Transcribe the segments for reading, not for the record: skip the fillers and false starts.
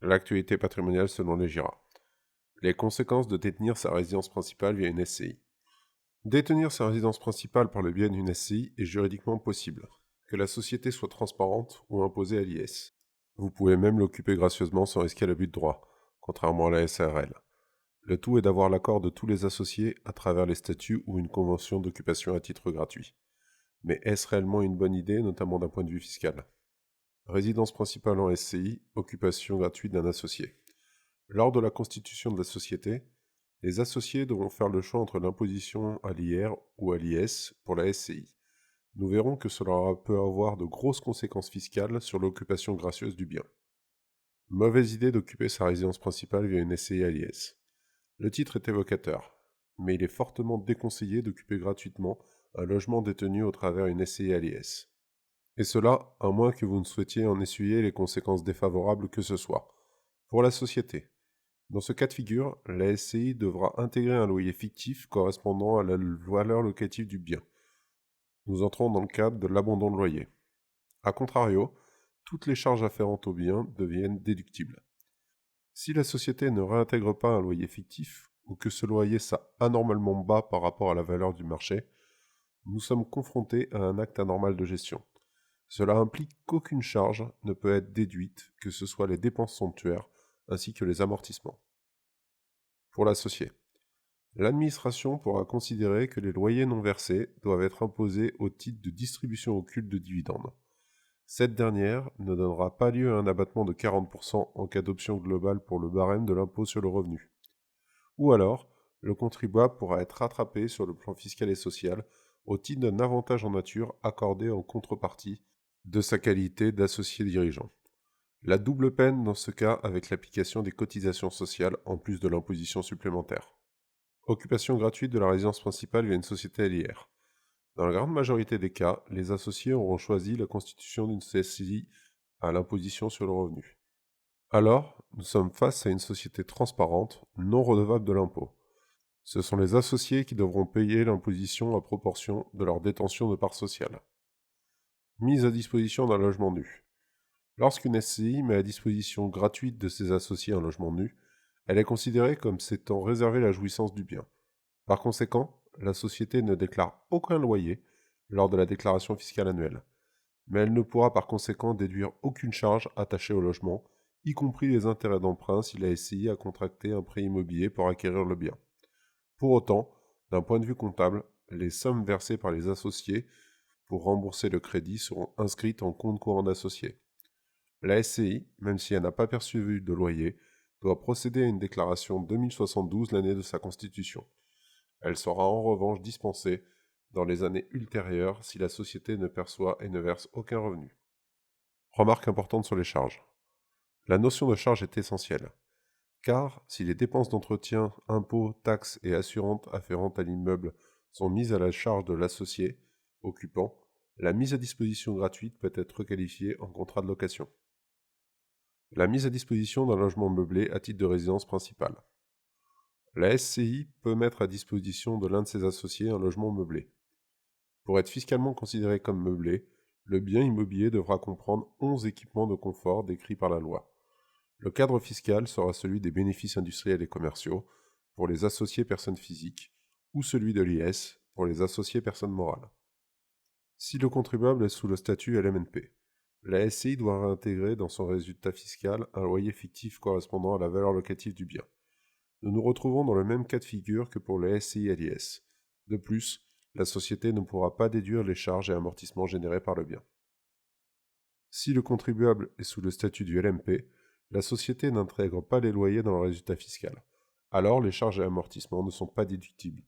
L'actualité patrimoniale selon les GIRA. Les conséquences de détenir sa résidence principale via une SCI. Détenir sa résidence principale par le biais d'une SCI est juridiquement possible, que la société soit transparente ou imposée à l'IS. Vous pouvez même l'occuper gracieusement sans risquer l'abus de droit, contrairement à la SARL. Le tout est d'avoir l'accord de tous les associés à travers les statuts ou une convention d'occupation à titre gratuit. Mais est-ce réellement une bonne idée, notamment d'un point de vue fiscal? Résidence principale en SCI, occupation gratuite d'un associé. Lors de la constitution de la société, les associés devront faire le choix entre l'imposition à l'IR ou à l'IS pour la SCI. Nous verrons que cela peut avoir de grosses conséquences fiscales sur l'occupation gracieuse du bien. Mauvaise idée d'occuper sa résidence principale via une SCI à l'IS. Le titre est évocateur, mais il est fortement déconseillé d'occuper gratuitement un logement détenu au travers d'une SCI à l'IS. Et cela, à moins que vous ne souhaitiez en essuyer les conséquences défavorables que ce soit. Pour la société. Dans ce cas de figure, la SCI devra intégrer un loyer fictif correspondant à la valeur locative du bien. Nous entrons dans le cadre de l'abandon de loyer. A contrario, toutes les charges afférentes au bien deviennent déductibles. Si la société ne réintègre pas un loyer fictif, ou que ce loyer soit anormalement bas par rapport à la valeur du marché, nous sommes confrontés à un acte anormal de gestion. Cela implique qu'aucune charge ne peut être déduite, que ce soit les dépenses somptuaires ainsi que les amortissements. Pour l'associé, l'administration pourra considérer que les loyers non versés doivent être imposés au titre de distribution occulte de dividendes. Cette dernière ne donnera pas lieu à un abattement de 40% en cas d'option globale pour le barème de l'impôt sur le revenu. Ou alors, le contribuable pourra être rattrapé sur le plan fiscal et social au titre d'un avantage en nature accordé en contrepartie de sa qualité d'associé dirigeant. La double peine dans ce cas avec l'application des cotisations sociales en plus de l'imposition supplémentaire. Occupation gratuite de la résidence principale via une société à l'IR. Dans la grande majorité des cas, les associés auront choisi la constitution d'une SCI à l'imposition sur le revenu. Alors, nous sommes face à une société transparente, non redevable de l'impôt. Ce sont les associés qui devront payer l'imposition à proportion de leur détention de parts sociales. Mise à disposition d'un logement nu. Lorsqu'une SCI met à disposition gratuite de ses associés un logement nu, elle est considérée comme s'étant réservé la jouissance du bien. Par conséquent, la société ne déclare aucun loyer lors de la déclaration fiscale annuelle, mais elle ne pourra par conséquent déduire aucune charge attachée au logement, y compris les intérêts d'emprunt si la SCI a contracté un prêt immobilier pour acquérir le bien. Pour autant, d'un point de vue comptable, les sommes versées par les associés pour rembourser le crédit seront inscrites en compte courant d'associés. La SCI, même si elle n'a pas perçu de loyer, doit procéder à une déclaration 2072 l'année de sa constitution. Elle sera en revanche dispensée dans les années ultérieures si la société ne perçoit et ne verse aucun revenu. Remarque importante sur les charges. La notion de charge est essentielle, car si les dépenses d'entretien, impôts, taxes et assurances afférentes à l'immeuble sont mises à la charge de l'associé occupant, la mise à disposition gratuite peut être requalifiée en contrat de location. La mise à disposition d'un logement meublé à titre de résidence principale. La SCI peut mettre à disposition de l'un de ses associés un logement meublé. Pour être fiscalement considéré comme meublé, le bien immobilier devra comprendre 11 équipements de confort décrits par la loi. Le cadre fiscal sera celui des bénéfices industriels et commerciaux pour les associés personnes physiques ou celui de l'IS pour les associés personnes morales. Si le contribuable est sous le statut LMNP, la SCI doit réintégrer dans son résultat fiscal un loyer fictif correspondant à la valeur locative du bien. Nous nous retrouvons dans le même cas de figure que pour les SCI et l'IS. De plus, la société ne pourra pas déduire les charges et amortissements générés par le bien. Si le contribuable est sous le statut du LMP, la société n'intègre pas les loyers dans le résultat fiscal. Alors les charges et amortissements ne sont pas déductibles.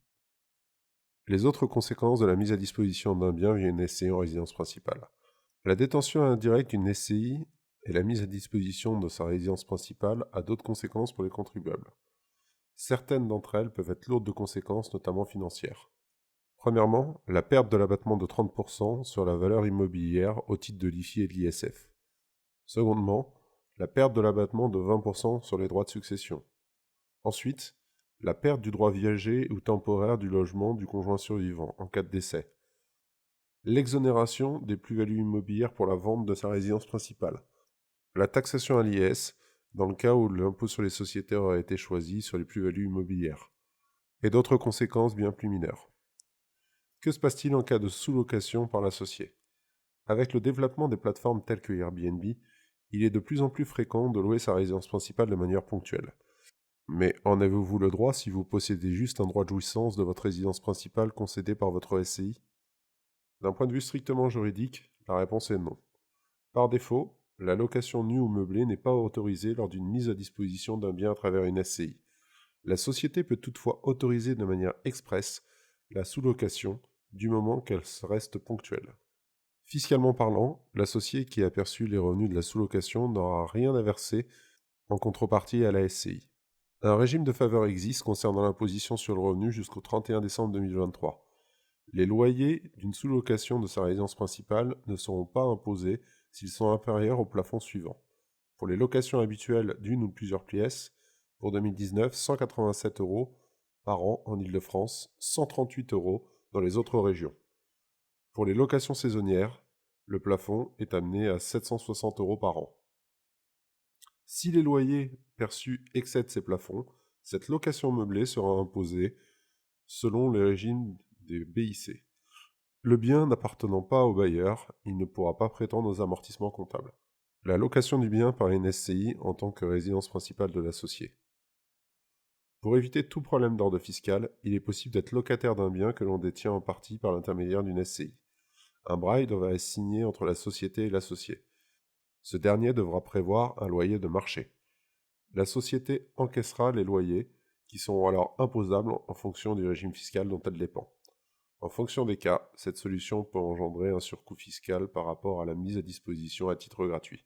Les autres conséquences de la mise à disposition d'un bien via une SCI en résidence principale. La détention indirecte d'une SCI et la mise à disposition de sa résidence principale a d'autres conséquences pour les contribuables. Certaines d'entre elles peuvent être lourdes de conséquences, notamment financières. Premièrement, la perte de l'abattement de 30% sur la valeur immobilière au titre de l'IFI et de l'ISF. Secondement, la perte de l'abattement de 20% sur les droits de succession. Ensuite, la perte du droit viager ou temporaire du logement du conjoint survivant en cas de décès. L'exonération des plus-values immobilières pour la vente de sa résidence principale. La taxation à l'IS dans le cas où l'impôt sur les sociétés aurait été choisi sur les plus-values immobilières, et d'autres conséquences bien plus mineures. Que se passe-t-il en cas de sous-location par l'associé? Avec le développement des plateformes telles que Airbnb, il est de plus en plus fréquent de louer sa résidence principale de manière ponctuelle. Mais en avez-vous le droit si vous possédez juste un droit de jouissance de votre résidence principale concédé par votre SCI? D'un point de vue strictement juridique, la réponse est non. Par défaut, la location nue ou meublée n'est pas autorisée lors d'une mise à disposition d'un bien à travers une SCI. La société peut toutefois autoriser de manière expresse la sous-location du moment qu'elle reste ponctuelle. Fiscalement parlant, l'associé qui a perçu les revenus de la sous-location n'aura rien à verser en contrepartie à la SCI. Un régime de faveur existe concernant l'imposition sur le revenu jusqu'au 31 décembre 2023. Les loyers d'une sous-location de sa résidence principale ne seront pas imposés s'ils sont inférieurs au plafond suivant. Pour les locations habituelles d'une ou plusieurs pièces, pour 2019, 187 € par an en Île-de-France, 138 € dans les autres régions. Pour les locations saisonnières, le plafond est amené à 760 € par an. Si les loyers perçus excèdent ces plafonds, cette location meublée sera imposée selon le régime des BIC. Le bien n'appartenant pas au bailleur, il ne pourra pas prétendre aux amortissements comptables. La location du bien par une SCI en tant que résidence principale de l'associé. Pour éviter tout problème d'ordre fiscal, il est possible d'être locataire d'un bien que l'on détient en partie par l'intermédiaire d'une SCI. Un bail devra être signé entre la société et l'associé. Ce dernier devra prévoir un loyer de marché. La société encaissera les loyers, qui sont alors imposables en fonction du régime fiscal dont elle dépend. En fonction des cas, cette solution peut engendrer un surcoût fiscal par rapport à la mise à disposition à titre gratuit.